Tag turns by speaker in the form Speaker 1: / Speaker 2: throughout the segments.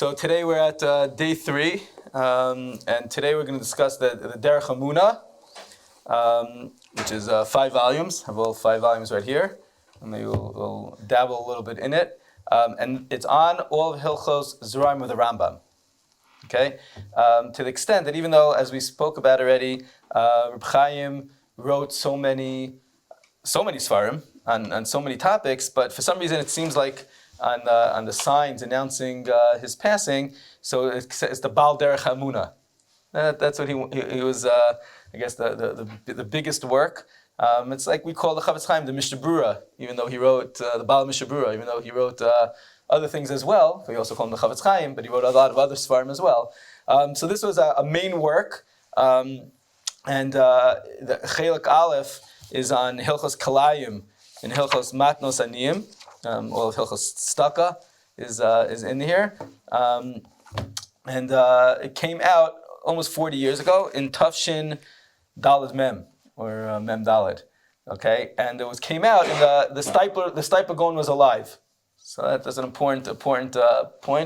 Speaker 1: So today we're at day 3, and today we're going to discuss the Derech Emunah, which is 5 volumes. I have all 5 volumes right here, and maybe we'll dabble a little bit in it. And it's on all of Hilchos Zeraim with the Rambam. Okay, to the extent that even though, as we spoke about already, Reb Chaim wrote so many svarim on so many topics, but for some reason it seems like on the signs announcing his passing, so it's the Baal Derech Emunah. That's what he was. I guess the biggest work. It's like we call the Chaim the Mishnah Brura, even though he wrote the Baal Mishnah Brura, even though he wrote other things as well. We also call him the Chaim, but he wrote a lot of other svarim as well. So this was a main work, and the Chelik Aleph is on Hilchos Kalayim and Hilchos Matnos Aniyim. All of Hilchos Staka is in here, and it came out almost 40 years ago in Tafshin Daled Mem or Mem Daled. Okay, and it came out in the Stipler Gaon was alive. So that's an important point.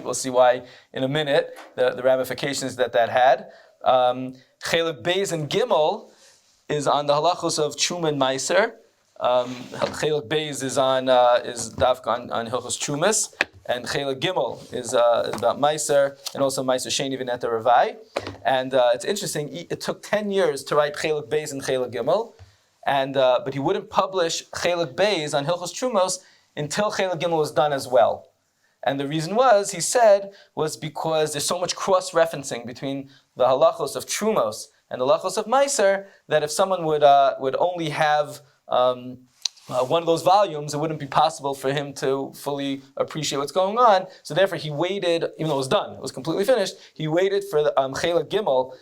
Speaker 1: We'll see why in a minute, the ramifications that had. Chelik Beis and Gimel is on the halachos of Truma and Meiser. Chelik Beis is dafka on Hilchos Trumas, and Chelik Gimel is about Meiser, and also Meiser Sheni V'Neta Ravai. And it's interesting, it took 10 years to write Chelik Beis and Chelik Gimel, and but he wouldn't publish Chelik Beis on Hilchos Trumos until Chelik Gimel was done as well. And the reason he said, was because there's so much cross-referencing between the halachos of Trumos and the halachos of Meiser, that if someone would only have one of those volumes, it wouldn't be possible for him to fully appreciate what's going on. So therefore he waited, even though it was done, it was completely finished, he waited for the Chelik Gimel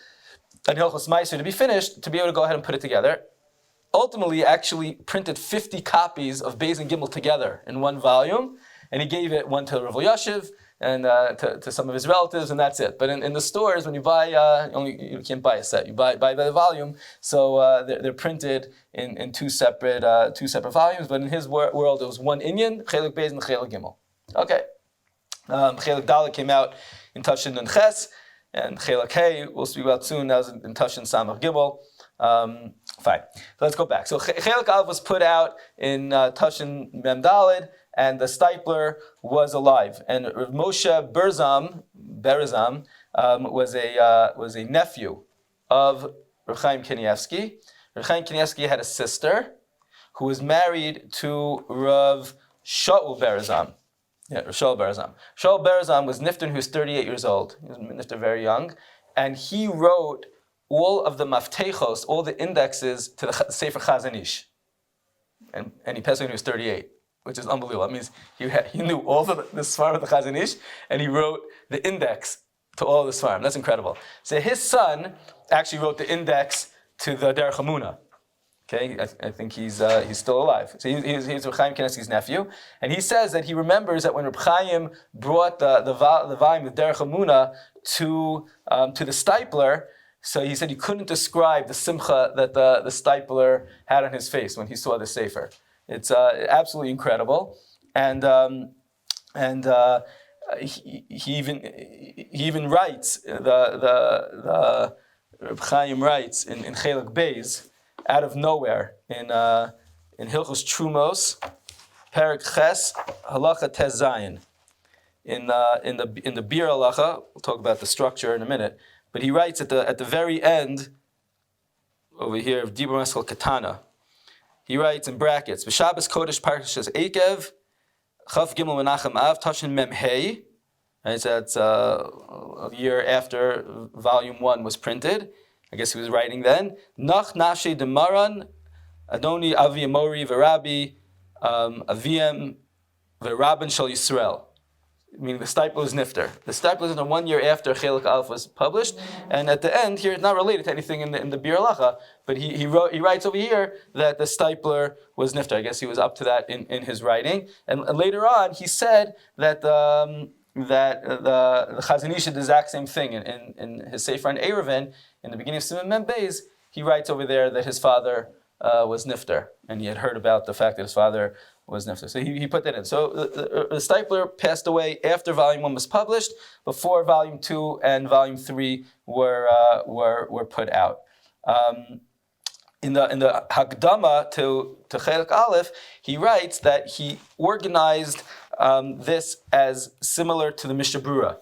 Speaker 1: and Hilchos Meiser to be finished to be able to go ahead and put it together. Ultimately, actually printed 50 copies of Beis and Gimel together in one volume, and he gave it one to Rav Yashiv and to some of his relatives, and that's it. But in the stores, when you buy, you can't buy a set. You buy the volume. So they're printed in two separate volumes. But in his world, it was one Inyan, Chelik Beis and Chelik Gimel. Okay, Chelik Dalet came out in Tafshin Nun Ches, and Chelik Hey we'll speak about soon. That was in Tafshin Samach Gimel. Fine. So let's go back. So Chelik Aleph was put out in Tafshin Mem Daled, and the Stipler was alive. And Rav Moshe Berzam was a nephew of Rav Chaim Kanievsky. Rav Chaim Kanievsky had a sister who was married to Rav Shaul Berzam. Yeah, Rav Shaul Berzam. Shaul Berzam was nifter when he was 38 years old. He was nifter very young, and he wrote all of the maftechos, all the indexes to the Sefer Chazon Ish. And he passed away when he was 38. Which is unbelievable. That means he knew all the svarim of the Chazon Ish, and he wrote the index to all the svarim. That's incredible. So his son actually wrote the index to the Derech Emunah. Okay, I think he's still alive. So he's Reb Chaim Kanievsky's nephew, and he says that he remembers that when Reb Chaim brought the volume of Derech Emunah to the Stipler, so he said he couldn't describe the simcha that the Stipler had on his face when he saw the sefer. It's absolutely incredible, and he even writes the Reb Chaim writes in Chelik Beis out of nowhere in Hilchos Trumos Perek Ches Halacha Tes Zayin in the Bir Halacha. We'll talk about the structure in a minute, but he writes at the very end over here of Dibur Maskal Katana. He writes in brackets, V'Shabbos Kodesh Parshas Eikev, Chaf Gimel Menachem Av, Tashin Mem Hey. Right, so that's a year after Volume 1 was printed. I guess he was writing then. Nach Nafshe Demaran, Adoni Avi Amori V'Rabi, Aviem V'Rabban Shal Yisrael. Meaning the Stipler was nifter. The Stipler was 1 year after Chelik Aleph was published, and at the end here, it's not related to anything in the Bir Halacha, but he writes over here that the Stipler was nifter. I guess he was up to that in his writing, and later on he said that the Chazon Ish did the exact same thing in his Sefer on Eruvin in the beginning of Siman Mem Beis. He writes over there that his father was nifter, and he had heard about the fact that his father was necessary. So he put that in. So the Stipler passed away after Volume 1 was published, before Volume 2 and Volume 3 were put out. In the Hagdama to Chelik Aleph, he writes that he organized this as similar to the Mishnah Berurah.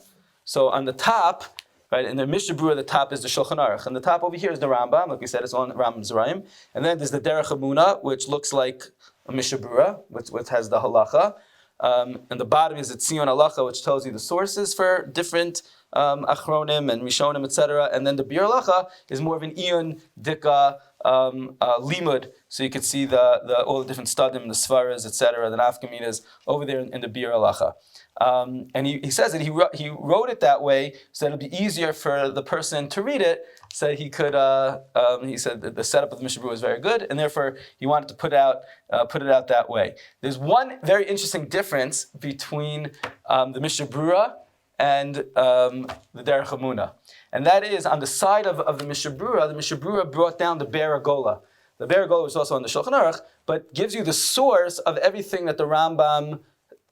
Speaker 1: So on the top, right, in the Mishnah Berurah, the top is the Shulchan Aruch, and the top over here is the Rambam. Like we said, it's on Rambam Zerayim, and then there's the Derech Emunah, which looks like a Mishnah Berurah, which has the halacha, and the bottom is the Tzion Halacha, which tells you the sources for different achronim and rishonim, etc. And then the Bir Halacha is more of an Iyun Dika limud, so you could see all the different stadim, the svaras, etc., the nafkaminas over there in the Bir Halacha. And he says that he wrote it that way so that it'll be easier for the person to read it, so he could. He said that the setup of the Mishnah Berurah was very good, and therefore he wanted to put it out that way. There's one very interesting difference between the Mishnah Berurah and the Derech Emunah, and that is on the side of the Mishnah Berurah brought down the Be'er Gola. The Be'er Gola was also on the Shulchan Aruch, but gives you the source of everything that the Rambam.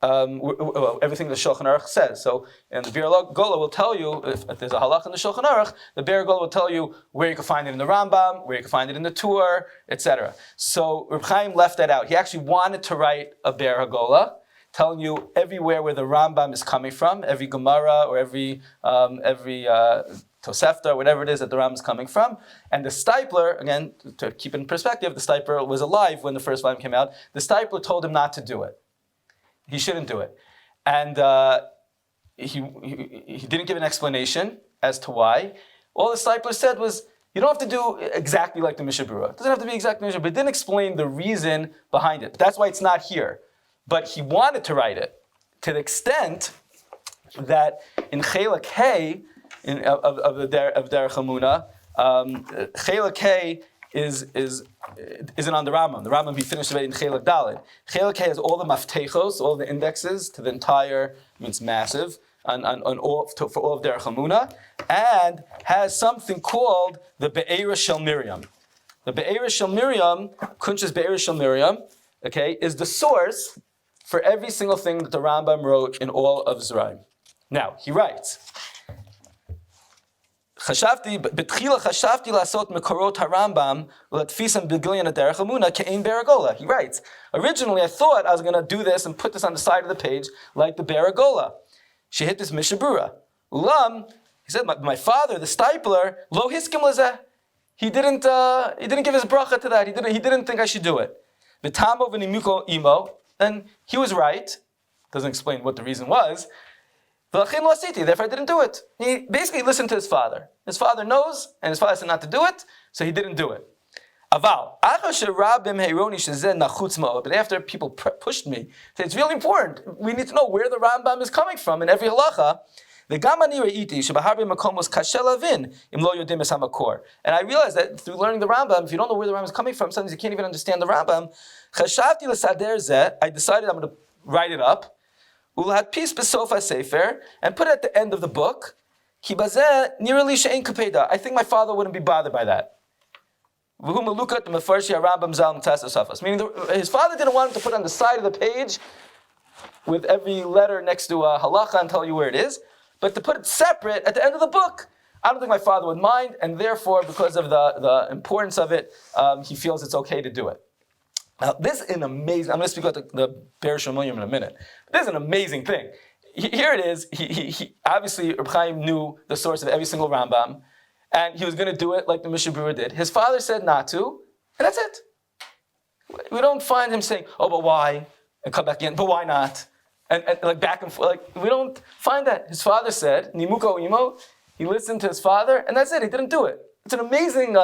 Speaker 1: Everything the Shulchan Aruch says. So, and the Be'er Gola will tell you, if there's a halach in the Shulchan Aruch, the Be'er Gola will tell you where you can find it in the Rambam, where you can find it in the Tur, etc. So, Reb Chaim left that out. He actually wanted to write a Be'er Gola, telling you everywhere where the Rambam is coming from, every Gemara or every Tosefta, whatever it is that the Rambam is coming from. And the Stipler, again, to keep it in perspective, the Stipler was alive when the first volume came out. The Stipler told him not to do it. He shouldn't do it. And he didn't give an explanation as to why. All the Stipler said was, you don't have to do exactly like the Mishnah Berurah. It doesn't have to be exactly Mishnah, but it didn't explain the reason behind it. But that's why it's not here. But he wanted to write it to the extent that in Chelik Hay of Derech Emunah, Chelik Hay isn't on the Rambam. The Rambam, he finished already in Chelik Daled. Chelik Hay has all the maftechos, all the indexes to the entire, means massive, for all of Derech Emunah, and has something called the Be'era Shel Miriam. The Be'era Shel Miriam, Kunsh's Be'era Shel Miriam, okay, is the source for every single thing that the Rambam wrote in all of Zerayim. Now, he writes, בתחילה חשבתי לעשות מקורות הרמב"ם ולהדפיסם בגיליון הדרך אמונה כעין Be'er Gola. He writes, originally I thought I was going to do this and put this on the side of the page like the Be'er Gola. She hit this Mishnah Berurah. Ulam, he said, my father, the Stipler, lo hiskim lezeh. He didn't give his bracha to that. He didn't think I should do it. V'tamo v'nimuko imo, and he was right. Doesn't explain what the reason was. Therefore I didn't do it. He basically listened to his father. His father knows, and his father said not to do it, so he didn't do it. But after people pushed me, said it's really important. We need to know where the Rambam is coming from in every halacha. And I realized that through learning the Rambam, if you don't know where the Rambam is coming from, sometimes you can't even understand the Rambam. I decided I'm going to write it up. And put it at the end of the book. I think my father wouldn't be bothered by that. Meaning his father didn't want him to put on the side of the page with every letter next to a halacha and tell you where it is, but to put it separate at the end of the book. I don't think my father would mind, and therefore, because of the importance of it, he feels it's okay to do it. Now, this is an amazing. I'm going to speak about the Be'er Shel Miriam in a minute. This is an amazing thing. Here it is. He obviously, Reb Chaim knew the source of every single Rambam, and he was going to do it like the Mishnah Berurah did. His father said not to, and that's it. We don't find him saying, "Oh, but why?" and come back in, "But why not?" and like back and forth. Like we don't find that. His father said, "Nimuko imo." He listened to his father, and that's it. He didn't do it. It's an amazing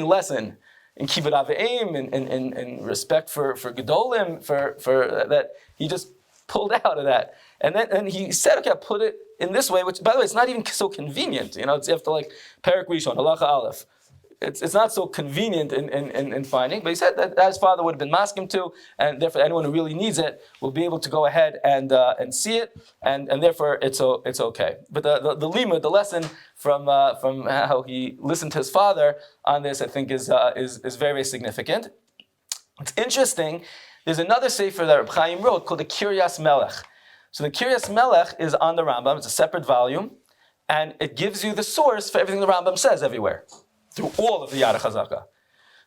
Speaker 1: lesson in kibbud avim, in respect for gedolim, for that he just pulled out of that, and he said, okay, I'll put it in this way. Which, by the way, it's not even so convenient. It's after like Perek Rishon, Halacha Aleph. It's not so convenient in finding, but he said that his father would have been masking to, and therefore anyone who really needs it will be able to go ahead and see it, and therefore it's okay. But the limud, the lesson from how he listened to his father on this, I think is very, very significant. It's interesting There's another sefer that Reb Chaim wrote called the Kiryas Melech. So the Kiryas Melech is on the Rambam. It's a separate volume, and it gives you the source for everything the Rambam says everywhere, through all of the Yad HaChazaka.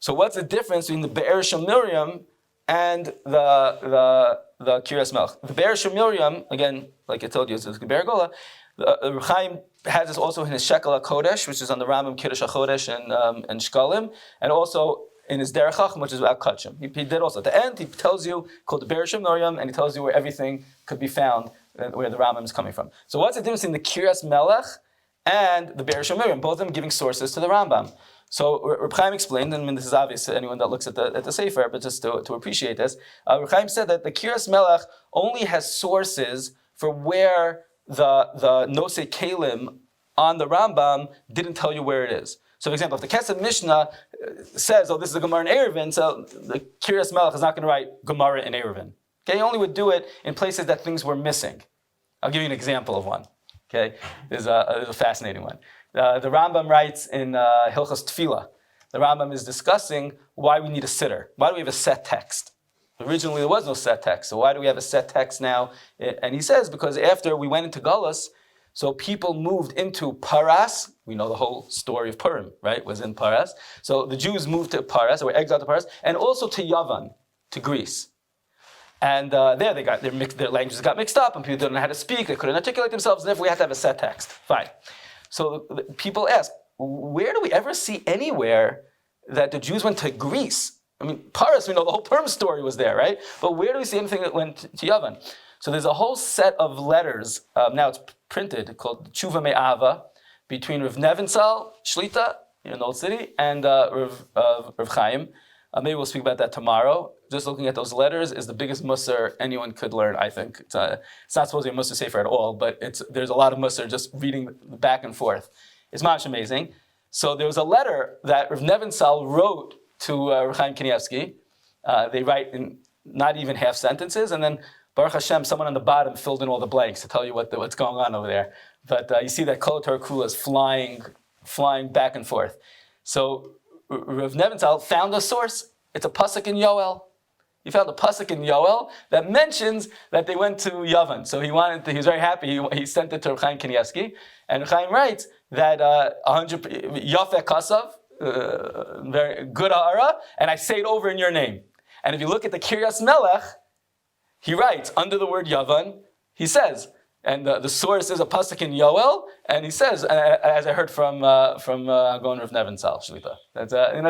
Speaker 1: So what's the difference between the Be'er Shel Miriam and the Kiryas Melech? The Be'er Shel Miriam, again, like I told you, it's the Be'er Gola. Reb Chaim has this also in his Shekel HaKodesh, which is on the Rambam Kiddush HaChodesh and Shkalim, and also in his Derech, which is about Kachim. He did also. At the end, he tells you, called the Be'er Shel Miriam, and he tells you where everything could be found, where the Rambam is coming from. So what's the difference between the Kiryas Melech and the Be'er Shel Miriam? Both of them giving sources to the Rambam. So Reb Chaim explained, and I mean this is obvious to anyone that looks at the Sefer, but just to appreciate this, Reb Chaim said that the Kiryas Melech only has sources for where the Nosei Kalim on the Rambam didn't tell you where it is. So, for example, if the Kesef Mishnah says, "Oh, this is a Gemara in Eruvin," so the Kiryas Melech is not going to write Gemara in Eruvin. Okay, he only would do it in places that things were missing. I'll give you an example of one. Okay, there's a fascinating one. The Rambam writes in Hilchos Tefillah. The Rambam is discussing why we need a sitter. Why do we have a set text? Originally, there was no set text, so why do we have a set text now? And he says because after we went into Galus, so people moved into Paras. We know the whole story of Purim, right? Was in Paras. So the Jews moved to Paras, or were exiled to Paras, and also to Yavan, to Greece. And there they got their languages got mixed up, and people didn't know how to speak. They couldn't articulate themselves, and therefore we had to have a set text. Fine. So people ask, where do we ever see anywhere that the Jews went to Greece? I mean, Paras, we know the whole Purim story was there, right? But where do we see anything that went to Yavan? So there's a whole set of letters, now it's printed, called Tshuva Me'ava, between Rav Nevinsal, Shlita, in the Old City, and Rav Chaim. Maybe we'll speak about that tomorrow. Just looking at those letters is the biggest musar anyone could learn, I think. It's not supposed to be a musar sefer at all, but there's a lot of musar just reading back and forth. It's much amazing. So there was a letter that Rav Nevinsal wrote to Rav Chaim Kanievsky. They write in not even half sentences, and then Baruch Hashem, someone on the bottom filled in all the blanks to tell you what's going on over there. But you see that Kol Torah Kula is flying back and forth. So Rav Nevinsal found a source. It's a pasuk in Yoel. He found a pasuk in Yoel that mentions that they went to Yavan. So he was very happy. He sent it to Rav Chaim Kanievsky, and Rav Chaim writes that 100 Yafeh Kasav, very good ha'ara, and I say it over in your name. And if you look at the Kiryas Melech, he writes under the word Yavan, he says, and the source is a pasuk in Yoel, and he says, as I heard from Agon Rav Nevinsal Shlita.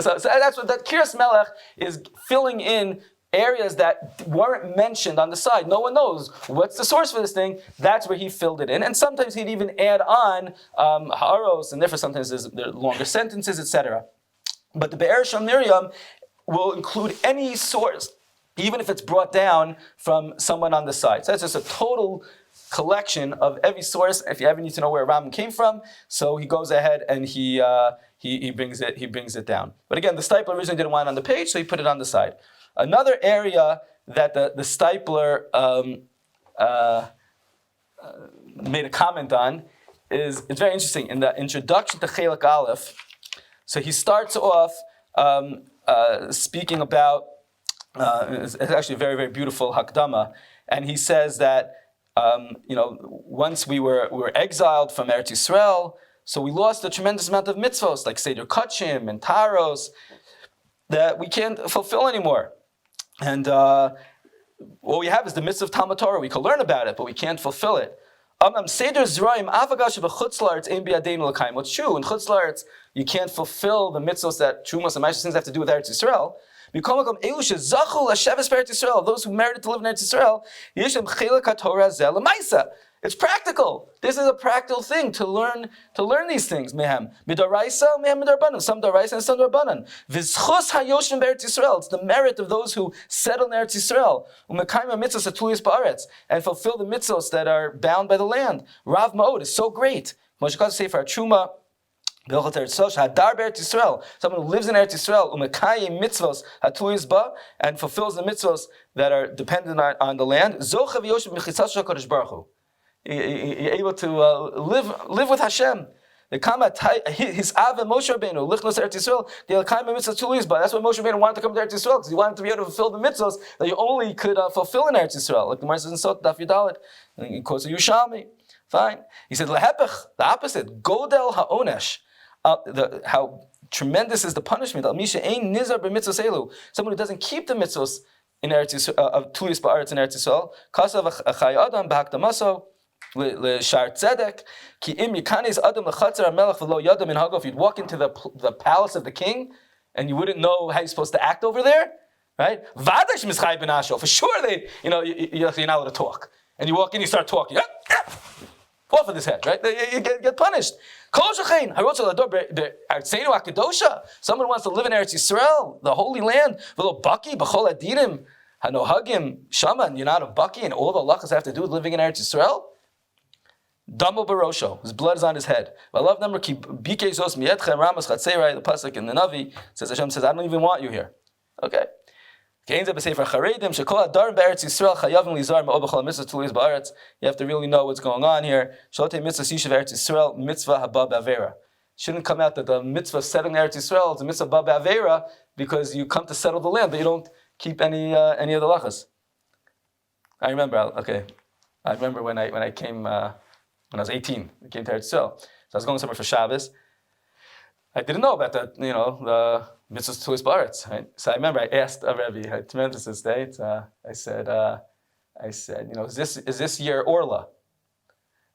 Speaker 1: So that's what that Kiryas Melech is filling in areas that weren't mentioned on the side. No one knows what's the source for this thing. That's where he filled it in, and sometimes he'd even add on ha'aros, and therefore sometimes there are longer sentences, etc. But the Be'er Shel Miriam will include any source, even if it's brought down from someone on the side. So that's just a total collection of every source. If you ever need to know where Rambam came from, so he goes ahead and he brings it down. But again, the Stipler originally didn't want it on the page, so he put it on the side. Another area that the Stipler made a comment on is, it's very interesting. In the introduction to Chelek Aleph, so he starts off speaking about, it's actually a very, very beautiful Hakdama, and he says that once we were exiled from Eretz Yisrael, so we lost a tremendous amount of mitzvos, like Seder Kachim and Taros, that we can't fulfill anymore. And all we have is the mitzvah of Talmud Torah. We can learn about it, but we can't fulfill it. Seder Zraim Avagash b'Chutz La'aretz Ein B'Yadeinu L'Kayim. What's true, in Chutz La'aretz, you can't fulfill the mitzvos that Trumos and Maishas things have to do with Eretz Yisrael. Those who merited to live in Eretz Yisrael, it's practical. This is a practical thing to learn these things. Mehem midaraisa, mehem midarbanan. Some daraisa and some darbanan. V'zchus hayoshim be'Eretz Yisrael. It's the merit of those who settle in Eretz Yisrael. Umekayim mitzvos atuliyos ba'aretz, and fulfill the mitzvos that are bound by the land. Rav Ma'od is so great. Moshe Kadosh say for our truma. Someone who lives in Eretz Yisrael, mitzvos hatuyis ba, and fulfills the mitzvos that are dependent on the land. You're able to live with Hashem. The Kama his Ave Moshe Rabbeinu lichnos Eretz Yisrael. The Elkaim mitzvahs tulis, but that's why Moshe Rabbeinu wanted to come to Eretz Yisrael because he wanted to be able to fulfill the mitzvahs that you only could fulfill in Eretz Yisrael. Like the Gemara says in Sot Daf Yudalet, he quotes a Yushami. Fine. He said lehepech, the opposite. Godel haonesh. How tremendous is the punishment. Al misha ein nizar b'mitzvos elu. Someone who doesn't keep the mitzvos in Eretz Yisrael, of tulis ba'aretz in Eretz Yisrael. Kasav achay adam b'hakdamaso. L'shar tzedek ki im yikanes adam l'chatzer hamelech v'lo yadam in hagav. You'd walk into the palace of the king, and you wouldn't know how you're supposed to act over there, right? Vadash mischay benasho. For sure, you're not allowed to talk, and you walk in, you start talking. Off of this head, right? You get punished. Someone wants to live in Eretz Yisrael, the Holy Land. And you're not a baki, and all the halachas have to do with living in Eretz Yisrael. Damo barosho, his blood is on his head. I love number the pasuk in the Navi says Hashem says, I don't even want you here. Okay. You have to really know what's going on here. Shouldn't come out that the mitzvah of settling Eretz Yisrael is a mitzvah bab avera because you come to settle the land, but you don't keep any of the lachas. I remember when I came when I was 18. I came to Eretz Yisrael, so I was going somewhere for Shabbos. I didn't know about the mitzvahs tulis ba'aretz. Right? So I remember I asked a Rebbe, I tremendous estate. I said, is this year Orla?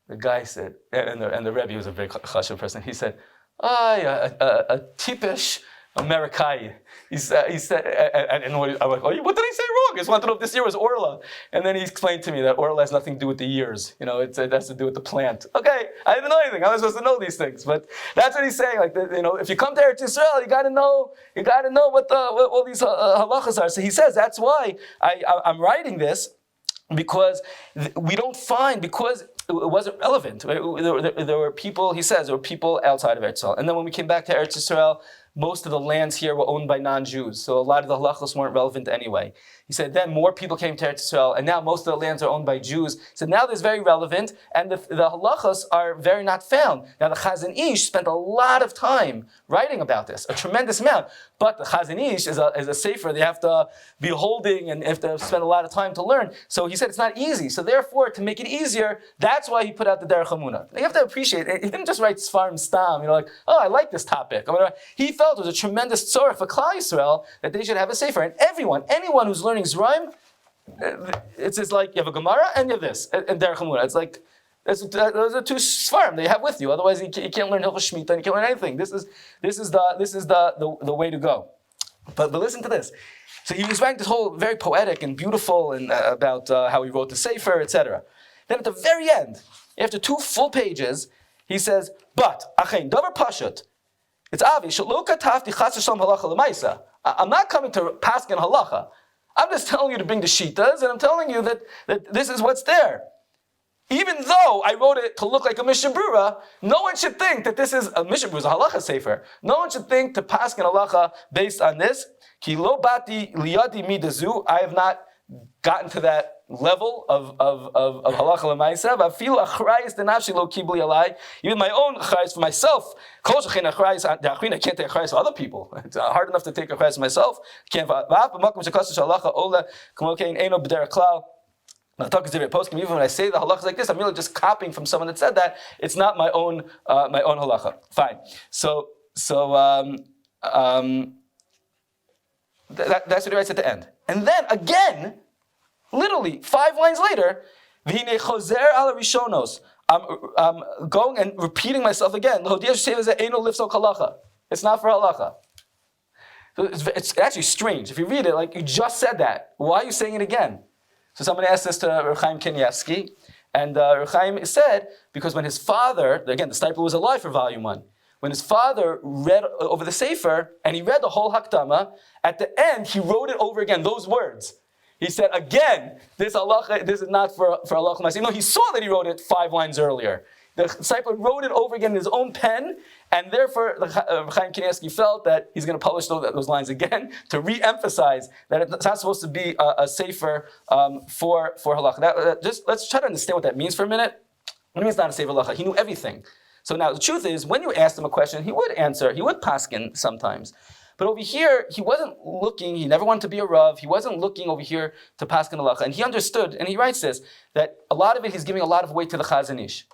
Speaker 1: The guy said, and the Rebbe was a very chashuv person. He said, a typish Amerikai. He said, and I'm like, what did I say wrong? I just wanted to know if this year was Orla. And then he explained to me that Orla has nothing to do with the years. It has to do with the plant. Okay, I didn't know anything. I was supposed to know these things, but that's what he's saying. Like, if you come to Eretz Yisrael, you got to know what all these halachas are. So he says that's why I'm writing this, because we don't find, because it wasn't relevant. Right? There were people, he says, there were people outside of Eretz Yisrael. And then when we came back to Eretz Yisrael, most of the lands here were owned by non-Jews. So a lot of the halachos weren't relevant anyway. He said then more people came to Eretz Yisrael, and now most of the lands are owned by Jews. So now there's very relevant, and the halachos are very not found. Now the Chazon Ish spent a lot of time writing about this, a tremendous amount. But the Chazon Ish is a sefer they have to be holding and have to spend a lot of time to learn. So he said it's not easy. So therefore, to make it easier, that's why he put out the Derech Emunah. You have to appreciate it. He didn't just write Sfarim Stam, I like this topic. He felt it was a tremendous tzorah for Klal Yisrael that they should have a sefer. And anyone who's learning Zraim, it's just like you have a Gemara and you have this, and Derech Emunah. It's like, those are two Sfarim that you have with you. Otherwise, you can't learn Hilchos Shemitah and you can't learn anything. This is the way to go. But listen to this. So he was writing this whole very poetic and beautiful and about how he wrote the sefer, etc. Then at the very end, after 2 full pages, he says, "But achein davar pashut." It's obvious. I'm not coming to paskin halacha. I'm just telling you to bring the shitas, and I'm telling you that this is what's there. Even though I wrote it to look like a Mishnah Brura, no one should think that this is a Mishnah Brura, a halacha sefer. No one should think to paskin halacha based on this. Ki lo bati liyadi midazu. I have not gotten to that level of halacha l'maisa. V'afilu achrayis denafshi lo kibli alai. Even my own achrayis for myself. Kol shechein achrayis de'achrina. I can't take achrayis for other people. It's hard enough to take achrayis for myself. Can't. V'af b'makom shekasu shalacha ola k'mo kein eino b'derech klal. Even when I say the halacha like this, I'm really just copying from someone that said that. It's not my own halacha. Fine. So that's what he writes at the end. And then again, literally 5 lines later, v'hinei chozer ala rishonos. I'm going and repeating myself again. It's not for halacha. So it's actually strange. If you read it, like you just said that. Why are you saying it again? So somebody asked this to Chaim Kanievsky, and Chaim said, because when his father, again, the Stipler was alive for volume 1, when his father read over the Sefer, and he read the whole Hakdama, at the end, he wrote it over again, those words. He said, again, this is not for halacha. He saw that he wrote it 5 lines earlier. The disciple wrote it over again in his own pen, and therefore Chaim Kanievsky felt that he's going to publish those lines again to re-emphasize that it's not supposed to be a sefer for halacha. Just let's try to understand what that means for a minute. What do you mean it's not a sefer halacha? He knew everything. So now the truth is, when you asked him a question, he would answer, he would paskin sometimes. But over here, he wasn't looking, he never wanted to be a Rav, he wasn't looking over here to paskin halacha. And he understood, and he writes this, that a lot of it, he's giving a lot of weight to the Chazon Ish.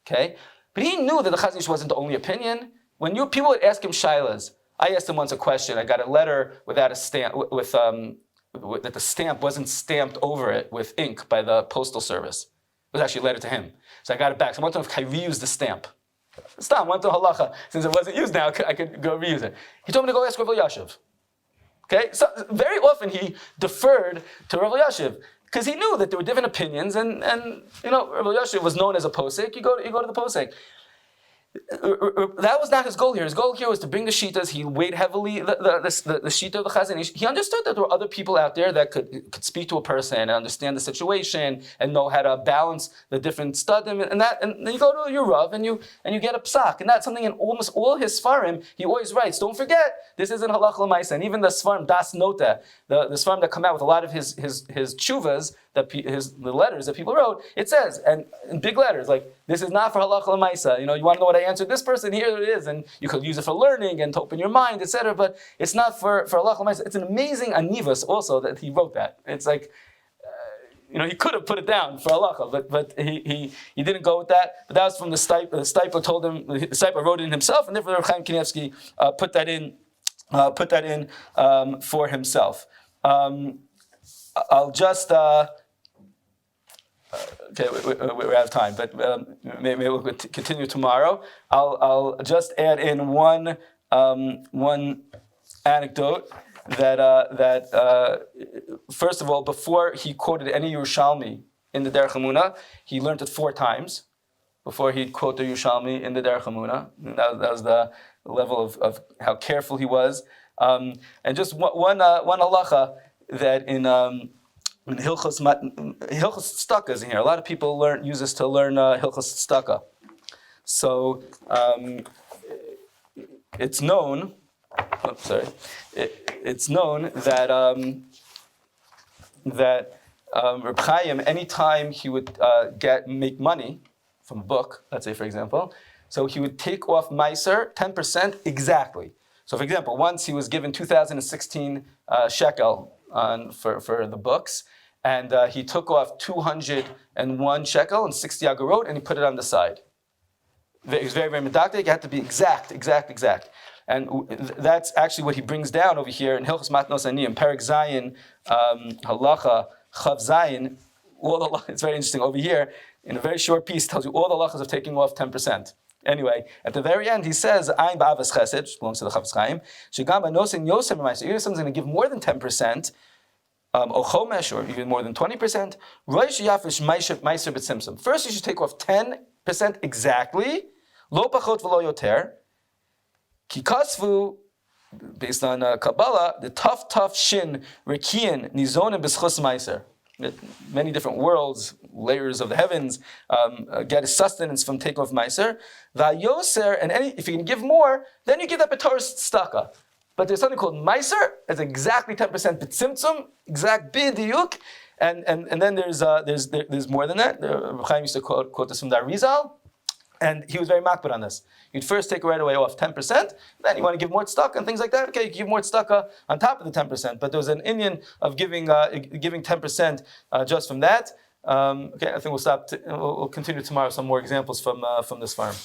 Speaker 1: Okay? But he knew that the Chazon Ish wasn't the only opinion. When people would ask him shaylas, I asked him once a question, I got a letter without a stamp, that the stamp wasn't stamped over it with ink by the postal service. It was actually a letter to him. So I got it back. So I wanted to know if I reuse the stamp. Stop, I went to halacha. Since it wasn't used now, I could go reuse it. He told me to go ask Rav Elyashiv. Okay? So very often he deferred to Rav Elyashiv because he knew that there were different opinions, and Rav Elyashiv was known as a posek. You go to the posek. That was not his goal here. His goal here was to bring the shitas. He weighed heavily the shita of the Chazon Ish. He understood that there were other people out there that could speak to a person and understand the situation and know how to balance the different studim and then you go to your Rav and you get a psak, and that's something in almost all his svarim he always writes. Don't forget, this isn't halach l'maisa, and even the svarim das nota, the svarim that come out with a lot of his tshuvas, the letters that people wrote, it says, and in big letters, like, this is not for halacha l'maisa. You want to know what I answered this person? Here it is, and you could use it for learning and to open your mind, etc. But it's not for halacha l'maisa. It's an amazing anivas also that he wrote that. It's like, he could have put it down for halacha, but he didn't go with that. But that was from the Stipler. The Stipler told him. The Stipler wrote it in himself, and therefore Chaim Kanievsky put that in for himself. I'll just. Okay, we're out of time, but maybe we'll continue tomorrow. I'll just add in one anecdote that first of all, before he quoted any Yerushalmi in the Derech Emunah, he learned it 4 times before he'd quote the Yerushalmi in the Derech Emunah. That was the level of how careful he was. And just one halacha that in Hilchos Staka is in here. A lot of people use this to learn Hilchos Staka. So it's known. It's known that Reb Chaim, anytime he would make money from a book, let's say for example, so he would take off Meiser 10% exactly. So for example, once he was given 2016 shekel for the books, and he took off 201 shekel and 60 agarot, and he put it on the side. He was very, very medactic. It had to be exact. And that's actually what he brings down over here in Hilchos Matnos Aniyim, Perek Zayin, Halacha, Chav Zayin. It's very interesting. Over here, in a very short piece, tells you all the halachas of taking off 10%. Anyway, at the very end, he says, "Ayin ba'avas chesed," which belongs to the Chav Chaim. Shegam ba'nosin yosem b'maiser. Even if someone's going to give more than 10%, or chomesh, or even more than 20%, roish yafish maiser b'tzimtzum. First, you should take off 10% exactly. Lo pachot v'lo yoter. Ki kasvu, based on Kabbalah, the tough shin rekiyin nizonim b'schus maiser. Many different worlds, layers of the heavens, get his sustenance from taking off meiser. Va'yoser, and if you can give more, then you give that b'torah staka. But there's something called meiser. It's exactly 10% b'tzimtzum, exact b'diuk, and then there's more than that. Chaim used to quote this from the Arizal, and he was very makbid on this. You'd first take right away off 10%, then you want to give more tzedakah and things like that. Okay, you give more tzedakah on top of the 10%, but there was an Indian of giving 10% just from that. Okay, I think we'll stop. We'll continue tomorrow. Some more examples from this farm.